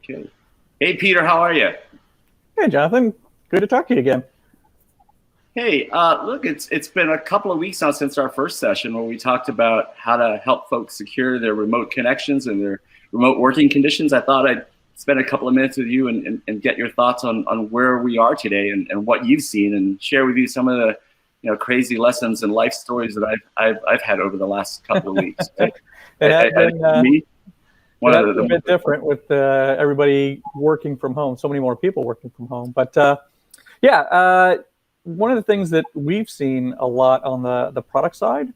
Okay. Hey, Peter, how are you? Hey, Jonathan. Good to talk to you again. Hey, look, it's been a couple of weeks now since our first session where we talked about how to help folks secure their remote connections and their remote working conditions. I thought I'd spend a couple of minutes with you and get your thoughts on where we are today and what you've seen, and share with you some of the crazy lessons and life stories that I've had over the last couple of weeks. It has been, one it has of been a bit different with everybody working from home, so many more people working from home. But one of the things that we've seen a lot on the product side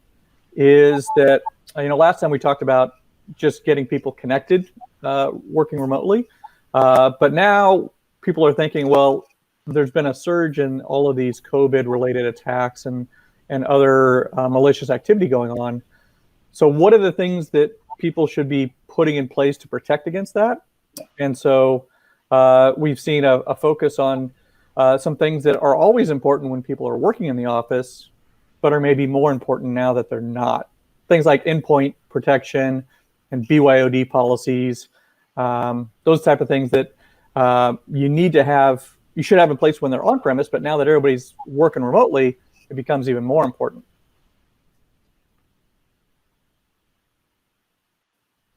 is that, last time we talked about just getting people connected, working remotely. But now people are thinking, well, there's been a surge in all of these COVID-related attacks and other malicious activity going on. So what are the things that people should be putting in place to protect against that? And so we've seen a focus on some things that are always important when people are working in the office, but are maybe more important now that they're not. Things like endpoint protection and BYOD policies, those type of things that you should have in place when they're on premise, but now that everybody's working remotely, it becomes even more important.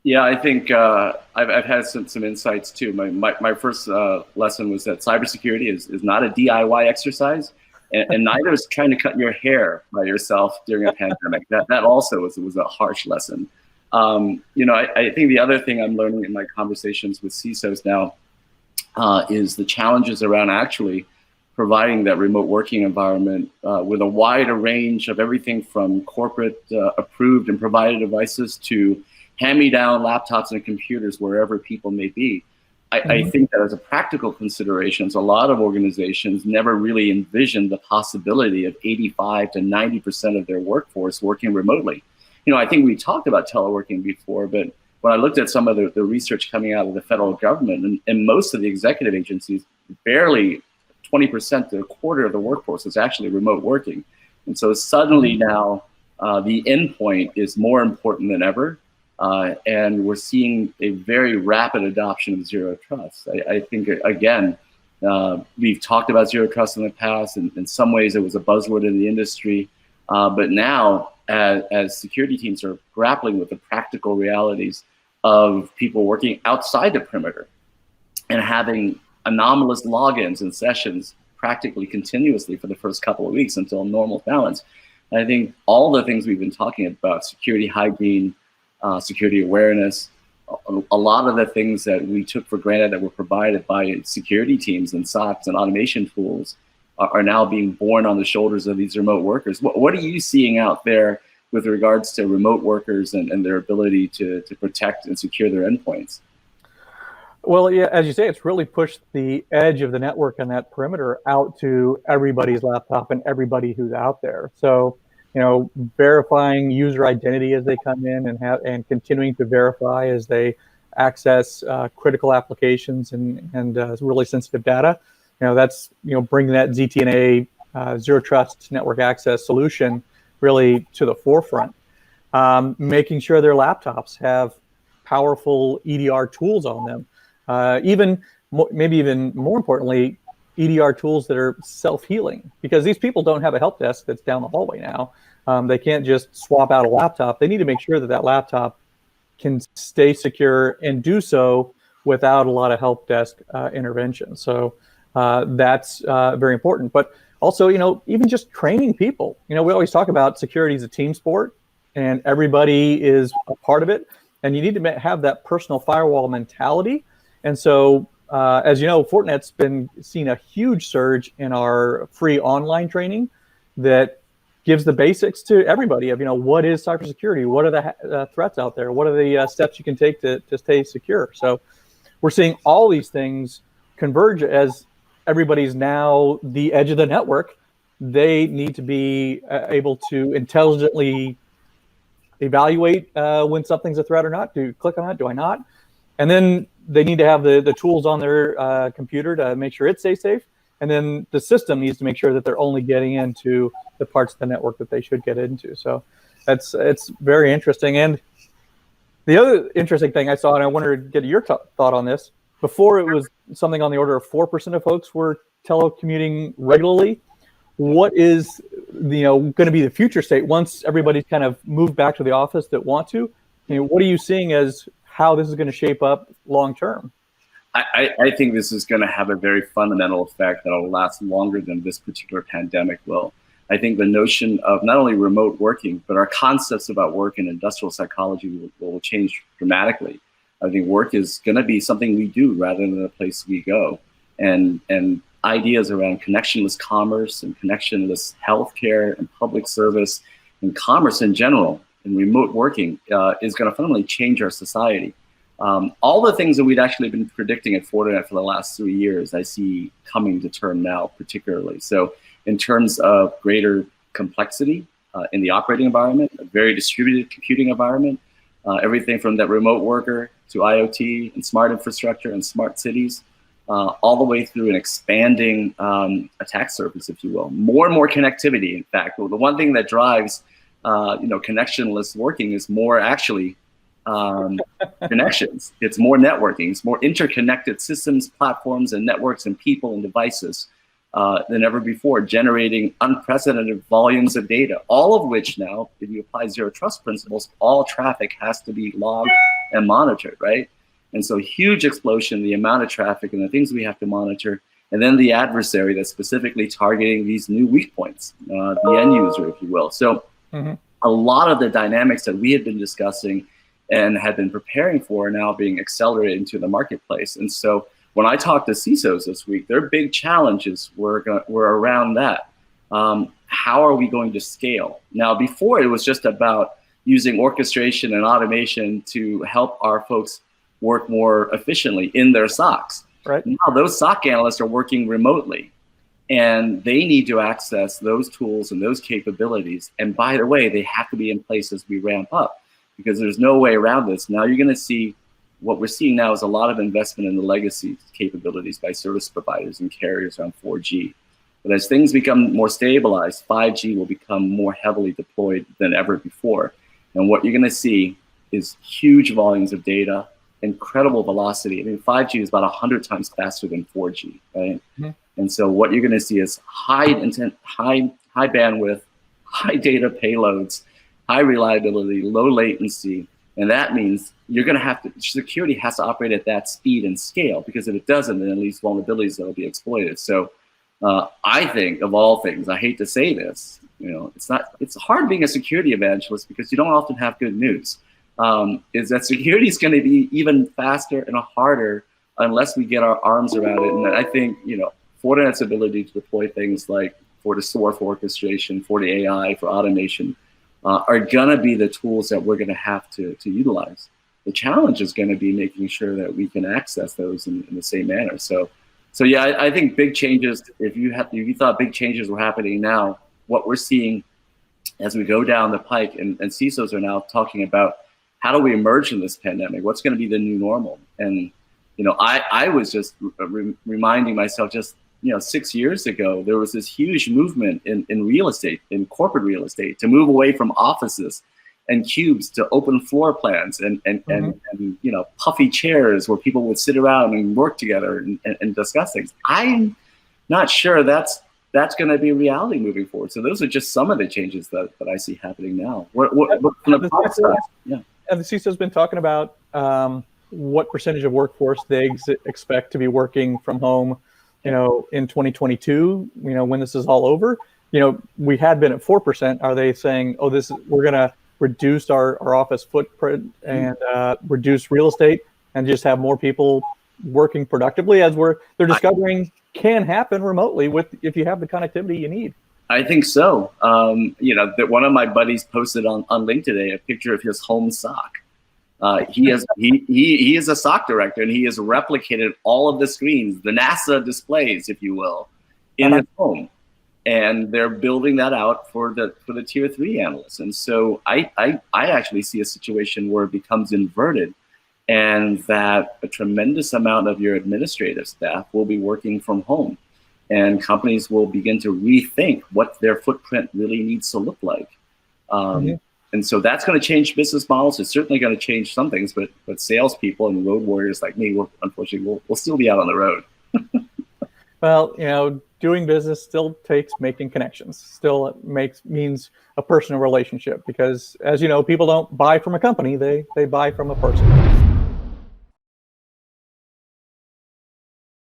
Yeah, I think I've had some insights too. My first lesson was that cybersecurity is not a DIY exercise, and neither is trying to cut your hair by yourself during a pandemic. That also was a harsh lesson. I think the other thing I'm learning in my conversations with CISOs now is the challenges around actually providing that remote working environment with a wider range of everything from corporate approved and provided devices to hand-me-down laptops and computers wherever people may be. I think that as a practical considerations, a lot of organizations never really envisioned the possibility of 85 to 90% of their workforce working remotely. I think we talked about teleworking before, but when I looked at some of the research coming out of the federal government and most of the executive agencies, barely 20% to a quarter of the workforce is actually remote working. And so suddenly now the endpoint is more important than ever. And we're seeing a very rapid adoption of zero trust. I think, again, we've talked about zero trust in the past, and in some ways it was a buzzword in the industry. But now, as security teams are grappling with the practical realities of people working outside the perimeter and having anomalous logins and sessions practically continuously for the first couple of weeks until normal balance, I think all the things we've been talking about, security hygiene, security awareness, a lot of the things that we took for granted that were provided by security teams and SOCs and automation tools are now being borne on the shoulders of these remote workers. What are you seeing out there with regards to remote workers and their ability to protect and secure their endpoints? Well, yeah, as you say, it's really pushed the edge of the network and that perimeter out to everybody's laptop and everybody who's out there. So, verifying user identity as they come in and continuing to verify as they access critical applications and really sensitive data. That's bringing that ZTNA zero trust network access solution really to the forefront. Making sure their laptops have powerful EDR tools on them. Maybe even more importantly, EDR tools that are self-healing, because these people don't have a help desk that's down the hallway now. They can't just swap out a laptop. They need to make sure that laptop can stay secure and do so without a lot of help desk intervention. So that's very important. But also, even just training people. We always talk about security as a team sport, and everybody is a part of it. And you need to have that personal firewall mentality. And so, as you know, Fortinet's been seeing a huge surge in our free online training that gives the basics to everybody of, what is cybersecurity? What are the threats out there? What are the steps you can take to stay secure? So we're seeing all these things converge as everybody's now the edge of the network. They need to be able to intelligently evaluate when something's a threat or not. Do you click on it? Do I not? And then they need to have the tools on their computer to make sure it stays safe. And then the system needs to make sure that they're only getting into the parts of the network that they should get into. So it's very interesting. And the other interesting thing I saw, and I wanted to get your thought on this, before it was something on the order of 4% of folks were telecommuting regularly. What is going to be the future state once everybody's kind of moved back to the office that want to? What are you seeing as how this is going to shape up long term? I think this is going to have a very fundamental effect that will last longer than this particular pandemic will. I think the notion of not only remote working, but our concepts about work and industrial psychology will change dramatically. I think work is going to be something we do rather than a place we go. And ideas around connectionless commerce and connectionless healthcare and public service and commerce in general and remote working is going to fundamentally change our society. All the things that we'd actually been predicting at Fortinet for the last 3 years, I see coming to term now particularly. So in terms of greater complexity in the operating environment, a very distributed computing environment, everything from that remote worker to IoT and smart infrastructure and smart cities, all the way through an expanding attack surface, if you will. More and more connectivity, in fact. Well, the one thing that drives connectionless working is more actually connections. It's more networking. It's more interconnected systems, platforms, and networks and people and devices than ever before, generating unprecedented volumes of data, all of which now, if you apply zero trust principles, all traffic has to be logged and monitored, right? And so huge explosion, the amount of traffic and the things we have to monitor, and then the adversary that's specifically targeting these new weak points, the end user, if you will. So a lot of the dynamics that we had been discussing and had been preparing for are now being accelerated into the marketplace. And so when I talked to CISOs this week, their big challenges were around that. How are we going to scale? Now, before it was just about using orchestration and automation to help our folks work more efficiently in their SOCs. Right. Now those SOC analysts are working remotely and they need to access those tools and those capabilities. And by the way, they have to be in place as we ramp up because there's no way around this. Now you're going to see what we're seeing now is a lot of investment in the legacy capabilities by service providers and carriers around 4G. But as things become more stabilized, 5G will become more heavily deployed than ever before. And what you're going to see is huge volumes of data, incredible velocity. I mean, 5G is about 100 times faster than 4G, right? And so what you're going to see is high bandwidth, high data payloads, high reliability, low latency. And that means you're going to have to, security has to operate at that speed and scale, because if it doesn't, then it leaves vulnerabilities that will be exploited. So I think of all things, I hate to say this, it's hard being a security evangelist because you don't often have good news. Is that security is going to be even faster and harder unless we get our arms around it. And I think, Fortinet's ability to deploy things like FortiSOAR for orchestration, FortiAI for automation are going to be the tools that we're going to have to utilize. The challenge is going to be making sure that we can access those in the same manner. So yeah, I think big changes, if you thought big changes were happening now, what we're seeing as we go down the pike, and CISOs are now talking about how do we emerge from this pandemic? What's going to be the new normal? And I was just reminding myself, just 6 years ago, there was this huge movement in real estate, in corporate real estate, to move away from offices and cubes to open floor plans and puffy chairs where people would sit around and work together and discuss things. I'm not sure that's going to be reality moving forward. So those are just some of the changes that I see happening now. And the CISO's been talking about what percentage of workforce they expect to be working from home, in 2022, when this is all over. We had been at 4%. Are they saying, we're going to reduce our office footprint and reduce real estate and just have more people working productively, as they're discovering can happen remotely if you have the connectivity you need? I think so. That one of my buddies posted on LinkedIn today a picture of his home SOC. He is a SOC director, and he has replicated all of the screens, the NASA displays, if you will, in his home, and they're building that out for the tier 3 analysts. And so I actually see a situation where it becomes inverted, and that a tremendous amount of your administrative staff will be working from home. And companies will begin to rethink what their footprint really needs to look like. And so that's going to change business models. It's certainly going to change some things, but salespeople and road warriors like me, unfortunately, we'll still be out on the road. Well, you know, doing business still takes making connections. Still means a personal relationship, because, as you know, people don't buy from a company, they buy from a person.